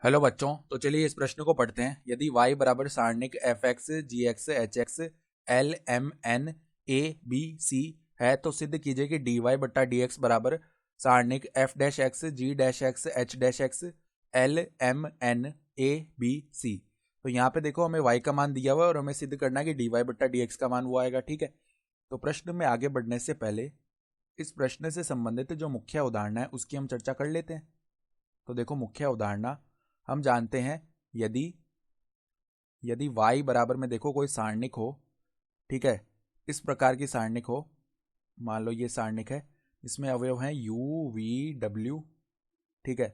Hello बच्चों, तो चलिए इस प्रश्न को पढ़ते हैं। यदि y बराबर सारणिक F X G X H X L M N A B C है तो सिद्ध कीजिए कि डी वाई बट्टा डी एक्स बराबर सारणिक F dash X G dash X H dash X L M N A B C. तो यहाँ पे देखो हमें y का मान दिया हुआ है और हमें सिद्ध करना है कि डी वाई बट्टा डी एक्स का मान वो आएगा। ठीक है, तो प्रश्न में आगे बढ़ने से पहले इस प्रश्न से संबंधित जो मुख्य उदाहरण है उसकी हम चर्चा कर लेते हैं। तो देखो मुख्य उदाहरण हम जानते हैं, यदि यदि y बराबर में देखो कोई सारणिक हो, ठीक है, इस प्रकार की सारणिक हो, मान लो ये सारणिक है, इसमें अवयव हैं u v w। ठीक है,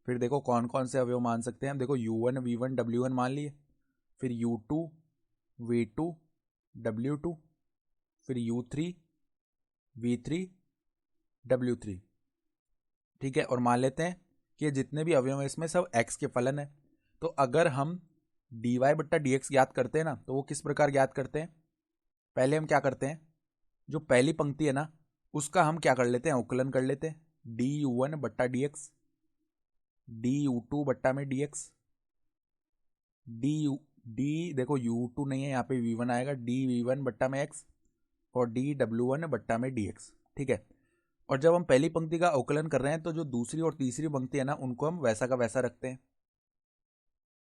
फिर देखो कौन कौन से अवयव मान सकते हैं हम। देखो u1 v1 w1 मान लिए, फिर u2 v2 w2, फिर u3 v3 w3। ठीक है, और मान लेते हैं कि ये जितने भी अवयव हैं इसमें सब x के फलन है। तो अगर हम dy बट्टा dx ज्ञात करते हैं ना, तो वो किस प्रकार ज्ञात करते हैं। पहले हम क्या करते हैं, जो पहली पंक्ति है ना उसका हम क्या कर लेते हैं, अवकलन कर लेते हैं। du1 बट्टा dx, du2 बट्टा में dx, देखो u2 नहीं है यहाँ पे v1 आएगा, dv1 बट्टा में x और dw1 बट्टा में dx। ठीक है, और जब हम पहली पंक्ति का अवकलन कर रहे हैं तो जो दूसरी और तीसरी पंक्ति है ना उनको हम वैसा का वैसा रखते हैं।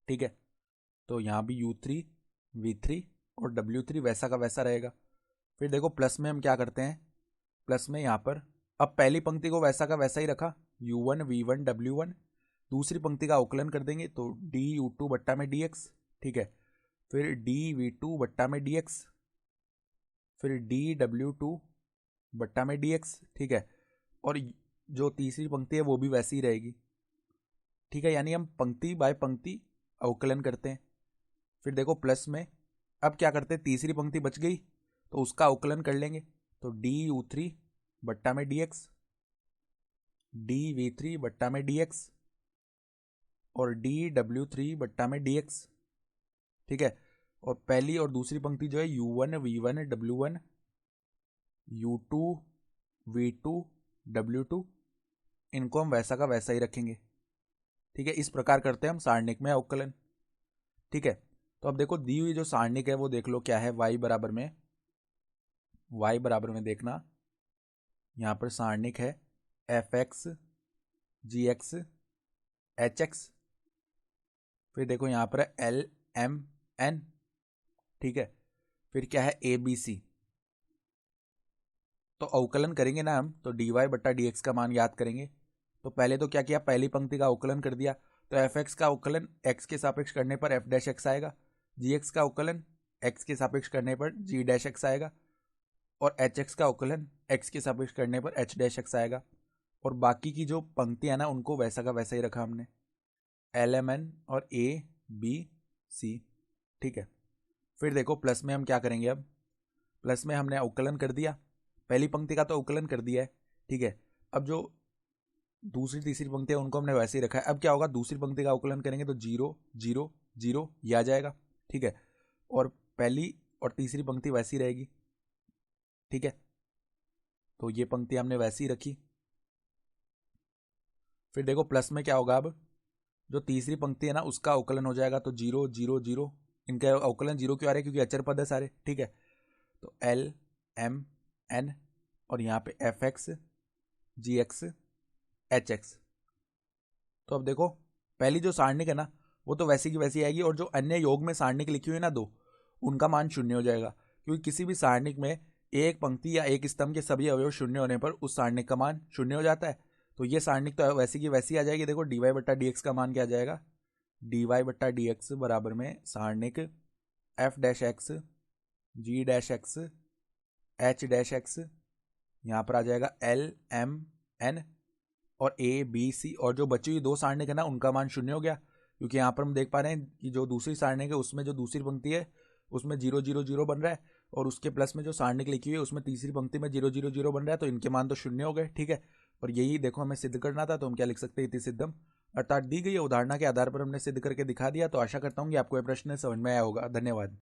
ठीक है, तो यहाँ भी u3 v3 और w3 वैसा का वैसा रहेगा। फिर देखो प्लस में हम क्या करते हैं, प्लस में यहाँ पर अब पहली पंक्ति को वैसा का वैसा ही रखा, u1 v1 w1, दूसरी पंक्ति का अवकलन कर देंगे तो du2 बट्टा में dx। ठीक है, फिर dv2 बट्टा में dx, फिर dw2 बट्टा में dx। ठीक है, और जो तीसरी पंक्ति है वो भी वैसी ही रहेगी। ठीक है, यानी हम पंक्ति बाय पंक्ति अवकलन करते हैं। फिर देखो प्लस में अब क्या करते हैं, तीसरी पंक्ति बच गई तो उसका अवकलन कर लेंगे, तो du3 बट्टा में dx, dv3 बट्टा में dx और dw3 बट्टा में dx। ठीक है, और पहली और दूसरी पंक्ति जो है u1 v1 w1, u2 v2 w2, इनको हम वैसा का वैसा ही रखेंगे। ठीक है, इस प्रकार करते हैं हम सारणिक में अवकलन। ठीक है, तो अब देखो दी हुई जो सारणिक है वो देख लो क्या है। y बराबर में देखना, यहाँ पर सारणिक है F X G X H x, फिर देखो यहाँ पर है एल एम एन। ठीक है, फिर क्या है ए बी सी। तो अवकलन करेंगे ना हम, तो डी वाई बट्टा डी एक्स का मान याद करेंगे। तो पहले तो क्या किया, पहली पंक्ति का अवकलन कर दिया, तो एफ एक्स का अवकलन एक्स के सापेक्ष करने पर एफ डैश एक्स आएगा, जी एक्स का अवकलन एक्स के सापेक्ष करने पर जी डैश एक्स आएगा, और एच एक्स का अवकलन एक्स के सापेक्ष करने पर एच डैश एक्स आएगा। और बाकी की जो पंक्तियां ना उनको वैसा का वैसा ही रखा हमने, एल एम एन और ए बी सी। ठीक है, फिर देखो प्लस में हम क्या करेंगे, अब प्लस में हमने अवकलन कर दिया, पहली पंक्ति का तो अवकलन कर दिया है। ठीक है, अब जो दूसरी तीसरी पंक्ति है उनको हमने वैसे ही रखा है। अब क्या होगा, दूसरी पंक्ति का अवकलन करेंगे तो 0 0 0 ये आ जाएगा। ठीक है, और पहली और तीसरी पंक्ति वैसी रहेगी। ठीक है, तो ये पंक्ति हमने वैसी रखी। फिर देखो प्लस में क्या होगा, अब जो तीसरी पंक्ति है ना उसका अवकलन हो जाएगा, तो 0 0 0, इनका अवकलन 0 क्यों आ रहा है, क्योंकि अचर पद है सारे। ठीक है, तो एल एम एन और यहाँ पे F X G X H x. तो अब देखो पहली जो सारणिक है ना वो तो वैसी की वैसी आएगी, और जो अन्य योग में सारणिक लिखी हुई है ना दो, उनका मान शून्य हो जाएगा, क्योंकि किसी भी सारणिक में एक पंक्ति या एक स्तंभ के सभी अवयव शून्य होने पर उस सारणिक का मान शून्य हो जाता है। तो ये सारणिक तो वैसी की वैसी आ जाएगी। देखो डी वाई बट्टा डी एक्स का मान क्या आ जाएगा, डी वाई बट्टा डी एक्स बराबर में सारणिक F dash X G dash X H dash X, यहाँ पर आ जाएगा एल एम एन और ए बी सी, और जो बची हुई दो सारणिक है ना उनका मान शून्य हो गया, क्योंकि यहाँ पर हम देख पा रहे हैं कि जो दूसरी सारणिक है उसमें जो दूसरी पंक्ति है उसमें 0 0 0 बन रहा है, और उसके प्लस में जो सारणिक लिखी हुई है उसमें तीसरी पंक्ति में 0 0 0 बन रहा है, तो इनके मान तो शून्य हो गए। ठीक है, और यही देखो हमें सिद्ध करना था, तो हम क्या लिख सकते हैं, इति सिद्धम, अर्थात दी गई उदाहरण के आधार पर हमने सिद्ध करके दिखा दिया। तो आशा करता हूँ कि आपको यह प्रश्न समझ में आया होगा। धन्यवाद।